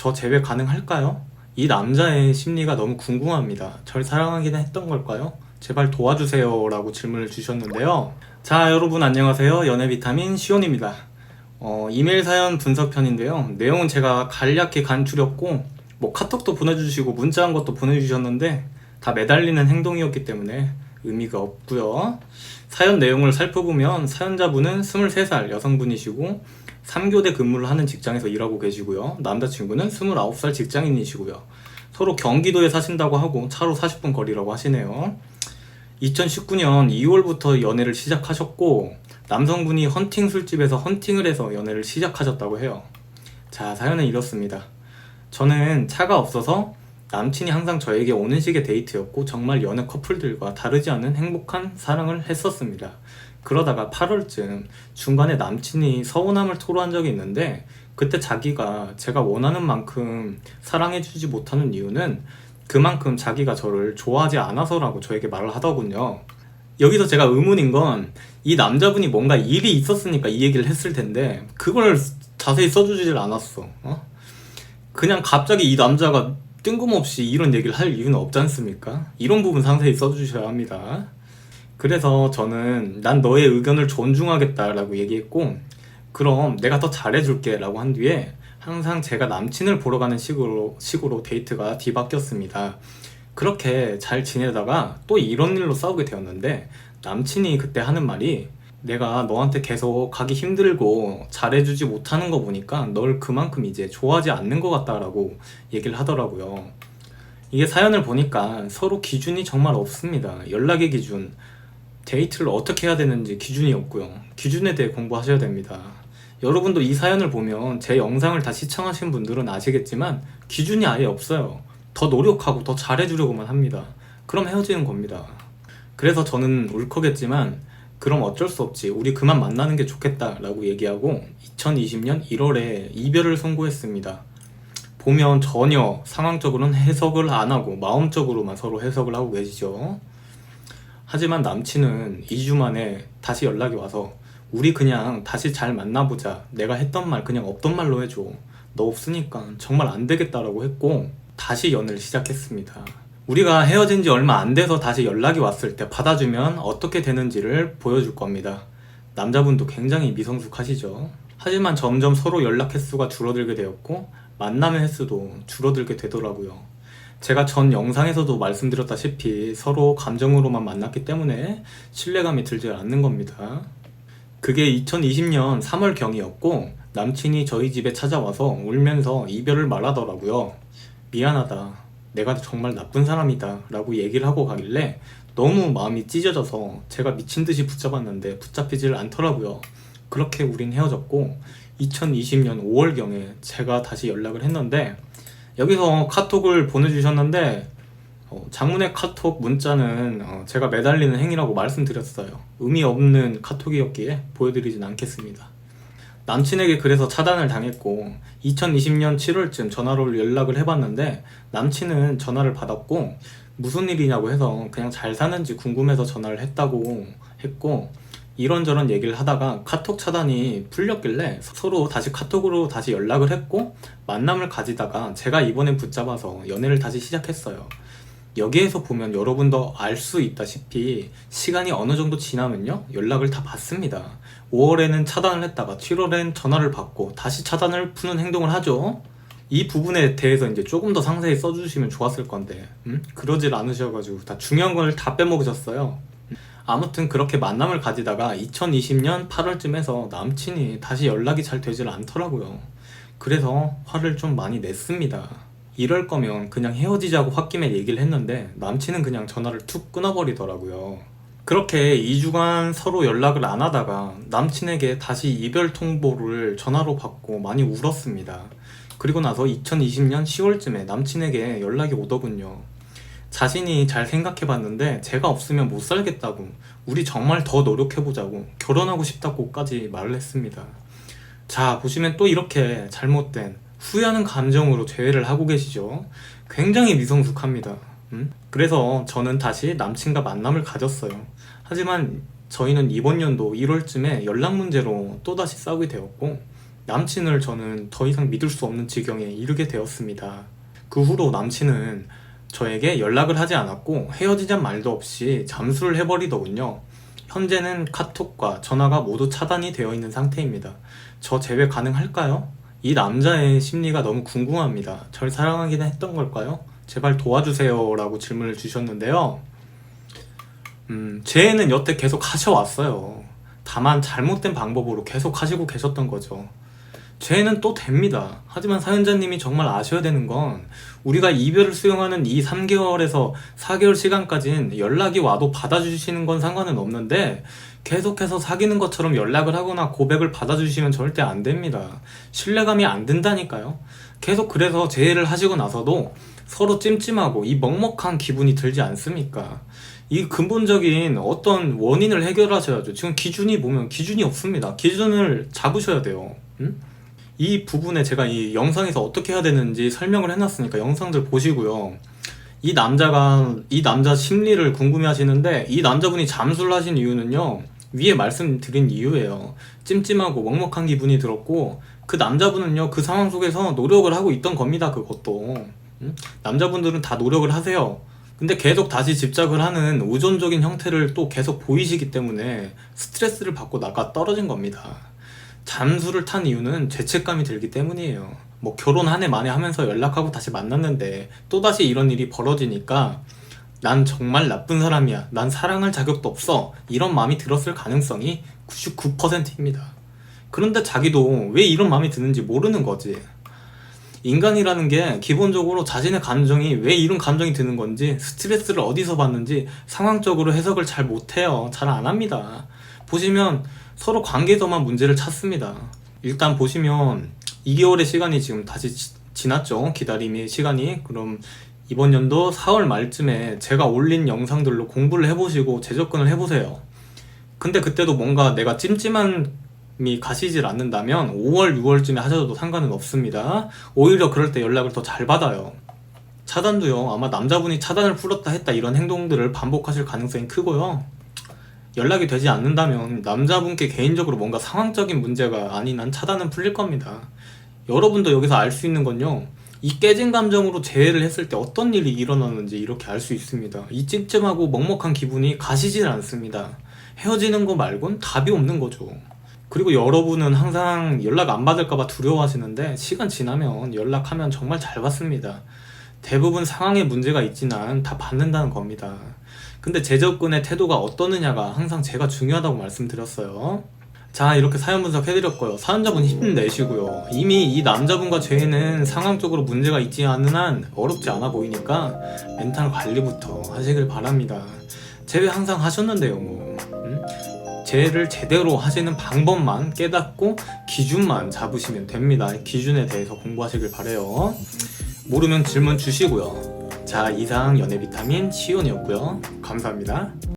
저 재회 가능할까요? 이 남자의 심리가 너무 궁금합니다. 절 사랑하긴 했던 걸까요? 제발 도와주세요 라고 질문을 주셨는데요. 자, 여러분 안녕하세요. 연애비타민 시온입니다. 이메일 사연 분석편인데요. 내용은 제가 간략히 간추렸고 뭐 카톡도 보내주시고 문자한 것도 보내주셨는데 다 매달리는 행동이었기 때문에 의미가 없고요. 사연 내용을 살펴보면 사연자분은 23살 여성분이시고 3교대 근무를 하는 직장에서 일하고 계시고요. 남자친구는 29살 직장인이시고요. 서로 경기도에 사신다고 하고 차로 40분 거리라고 하시네요. 2019년 2월부터 연애를 시작하셨고 남성분이 헌팅 술집에서 헌팅을 해서 연애를 시작하셨다고 해요. 자, 사연은 이렇습니다. 저는 차가 없어서 남친이 항상 저에게 오는 식의 데이트였고 정말 여느 커플들과 다르지 않은 행복한 사랑을 했었습니다. 그러다가 8월쯤 중간에 남친이 서운함을 토로한 적이 있는데 그때 자기가 제가 원하는 만큼 사랑해주지 못하는 이유는 그만큼 자기가 저를 좋아하지 않아서라고 저에게 말을 하더군요. 여기서 제가 의문인 건 이 남자분이 뭔가 일이 있었으니까 이 얘기를 했을 텐데 그걸 자세히 써주질 않았어. 그냥 갑자기 이 남자가 뜬금없이 이런 얘기를 할 이유는 없지 않습니까? 이런 부분 상세히 써주셔야 합니다. 그래서 저는 난 너의 의견을 존중하겠다라고 얘기했고 그럼 내가 더 잘해줄게 라고 한 뒤에 항상 제가 남친을 보러 가는 식으로 데이트가 뒤바뀌었습니다. 그렇게 잘 지내다가 또 이런 일로 싸우게 되었는데 남친이 그때 하는 말이 내가 너한테 계속 가기 힘들고 잘해주지 못하는 거 보니까 널 그만큼 이제 좋아하지 않는 것 같다라고 얘기를 하더라고요. 이게 사연을 보니까 서로 기준이 정말 없습니다. 연락의 기준, 데이트를 어떻게 해야 되는지 기준이 없고요. 기준에 대해 공부하셔야 됩니다. 여러분도 이 사연을 보면 제 영상을 다 시청하신 분들은 아시겠지만 기준이 아예 없어요. 더 노력하고 더 잘해주려고만 합니다. 그럼 헤어지는 겁니다. 그래서 저는 울컥했지만 그럼 어쩔 수 없지. 우리 그만 만나는 게 좋겠다 라고 얘기하고 2020년 1월에 이별을 선고했습니다. 보면 전혀 상황적으로는 해석을 안 하고 마음적으로만 서로 해석을 하고 계시죠. 하지만 남친은 2주 만에 다시 연락이 와서 우리 그냥 다시 잘 만나보자. 내가 했던 말 그냥 없던 말로 해줘. 너 없으니까 정말 안 되겠다라고 했고 다시 연애를 시작했습니다. 우리가 헤어진 지 얼마 안 돼서 다시 연락이 왔을 때 받아주면 어떻게 되는지를 보여줄 겁니다. 남자분도 굉장히 미성숙하시죠. 하지만 점점 서로 연락 횟수가 줄어들게 되었고 만남의 횟수도 줄어들게 되더라고요. 제가 전 영상에서도 말씀드렸다시피 서로 감정으로만 만났기 때문에 신뢰감이 들지 않는 겁니다. 그게 2020년 3월경이었고 남친이 저희 집에 찾아와서 울면서 이별을 말하더라고요. 미안하다. 내가 정말 나쁜 사람이다 라고 얘기를 하고 가길래 너무 마음이 찢어져서 제가 미친듯이 붙잡았는데 붙잡히질 않더라고요. 그렇게 우린 헤어졌고 2020년 5월경에 제가 다시 연락을 했는데 여기서 카톡을 보내주셨는데 장문의 카톡 문자는 제가 매달리는 행위라고 말씀드렸어요. 의미 없는 카톡이었기에 보여드리진 않겠습니다. 남친에게 그래서 차단을 당했고 2020년 7월쯤 전화로 연락을 해봤는데 남친은 전화를 받았고 무슨 일이냐고 해서 그냥 잘 사는지 궁금해서 전화를 했다고 했고 이런저런 얘기를 하다가 카톡 차단이 풀렸길래 서로 다시 카톡으로 다시 연락을 했고 만남을 가지다가 제가 이번엔 붙잡아서 연애를 다시 시작했어요. 여기에서 보면 여러분도 알 수 있다시피 시간이 어느 정도 지나면요 연락을 다 받습니다. 5월에는 차단을 했다가 7월엔 전화를 받고 다시 차단을 푸는 행동을 하죠. 이 부분에 대해서 이제 조금 더 상세히 써주시면 좋았을 건데 그러질 않으셔가지고 다 중요한 걸 다 빼먹으셨어요. 아무튼 그렇게 만남을 가지다가 2020년 8월쯤에서 남친이 다시 연락이 잘 되질 않더라고요. 그래서 화를 좀 많이 냈습니다. 이럴 거면 그냥 헤어지자고 홧김에 얘기를 했는데 남친은 그냥 전화를 툭 끊어버리더라고요. 그렇게 2주간 서로 연락을 안 하다가 남친에게 다시 이별 통보를 전화로 받고 많이 울었습니다. 그리고 나서 2020년 10월쯤에 남친에게 연락이 오더군요. 자신이 잘 생각해봤는데 제가 없으면 못 살겠다고, 우리 정말 더 노력해보자고, 결혼하고 싶다고까지 말을 했습니다. 자, 보시면 또 이렇게 잘못된 후회하는 감정으로 재회를 하고 계시죠. 굉장히 미성숙합니다. 그래서 저는 다시 남친과 만남을 가졌어요. 하지만 저희는 이번 연도 1월쯤에 연락 문제로 또다시 싸우게 되었고 남친을 저는 더 이상 믿을 수 없는 지경에 이르게 되었습니다. 그 후로 남친은 저에게 연락을 하지 않았고 헤어지잔 말도 없이 잠수를 해버리더군요. 현재는 카톡과 전화가 모두 차단이 되어 있는 상태입니다. 저 재회 가능할까요? 이 남자의 심리가 너무 궁금합니다. 절 사랑하긴 했던 걸까요? 제발 도와주세요 라고 질문을 주셨는데요. 재회는 여태 계속 하셔왔어요. 다만 잘못된 방법으로 계속 하시고 계셨던 거죠. 죄는 또 됩니다. 하지만 사연자님이 정말 아셔야 되는 건 우리가 이별을 수용하는 이 3개월에서 4개월 시간까지는 연락이 와도 받아주시는 건 상관은 없는데 계속해서 사귀는 것처럼 연락을 하거나 고백을 받아주시면 절대 안 됩니다. 신뢰감이 안 든다니까요. 계속 그래서 재회를 하시고 나서도 서로 찜찜하고 이 먹먹한 기분이 들지 않습니까? 이 근본적인 어떤 원인을 해결하셔야죠. 지금 기준이 보면 기준이 없습니다. 기준을 잡으셔야 돼요. 이 부분에 제가 이 영상에서 어떻게 해야 되는지 설명을 해놨으니까 영상들 보시고요. 이 남자 심리를 궁금해 하시는데 이 남자분이 잠수를 하신 이유는요, 위에 말씀드린 이유예요. 찜찜하고 먹먹한 기분이 들었고 그 남자분은요 그 상황 속에서 노력을 하고 있던 겁니다. 그것도 남자분들은 다 노력을 하세요. 근데 계속 다시 집착을 하는 의존적인 형태를 또 계속 보이시기 때문에 스트레스를 받고 나가 떨어진 겁니다. 잠수를 탄 이유는 죄책감이 들기 때문이에요. 뭐 결혼 한 해 만에 하면서 연락하고 다시 만났는데 또다시 이런 일이 벌어지니까 난 정말 나쁜 사람이야, 난 사랑할 자격도 없어, 이런 마음이 들었을 가능성이 99%입니다. 그런데 자기도 왜 이런 마음이 드는지 모르는 거지. 인간이라는 게 기본적으로 자신의 감정이 왜 이런 감정이 드는 건지, 스트레스를 어디서 받는지 상황적으로 해석을 잘 못해요. 잘 안 합니다. 보시면 서로 관계에서만 문제를 찾습니다. 일단 보시면 2개월의 시간이 지금 다시 지났죠. 기다림의 시간이. 그럼 이번 연도 4월 말쯤에 제가 올린 영상들로 공부를 해보시고 재접근을 해보세요. 근데 그때도 뭔가 내가 찜찜함이 가시질 않는다면 5월, 6월쯤에 하셔도 상관은 없습니다. 오히려 그럴 때 연락을 더 잘 받아요. 차단도요, 아마 남자분이 차단을 풀었다 했다 이런 행동들을 반복하실 가능성이 크고요. 연락이 되지 않는다면 남자분께 개인적으로 뭔가 상황적인 문제가 아닌 한 차단은 풀릴 겁니다. 여러분도 여기서 알 수 있는 건요, 이 깨진 감정으로 재회를 했을 때 어떤 일이 일어나는지 이렇게 알 수 있습니다. 이 찜찜하고 먹먹한 기분이 가시질 않습니다. 헤어지는 거 말곤 답이 없는 거죠. 그리고 여러분은 항상 연락 안 받을까봐 두려워하시는데 시간 지나면 연락하면 정말 잘 받습니다. 대부분 상황에 문제가 있지만 다 받는다는 겁니다. 근데 재접근의 태도가 어떠느냐가 항상 제가 중요하다고 말씀드렸어요. 자, 이렇게 사연 분석 해드렸고요. 사연자분 힘내시고요. 이미 이 남자분과 죄는 상황적으로 문제가 있지 않는 한 어렵지 않아 보이니까 멘탈 관리부터 하시길 바랍니다. 재회 항상 하셨는데요, 뭐. 재회를 제대로 하시는 방법만 깨닫고 기준만 잡으시면 됩니다. 기준에 대해서 공부하시길 바래요. 모르면 질문 주시고요. 자, 이상 연애비타민 시온이었고요. 감사합니다.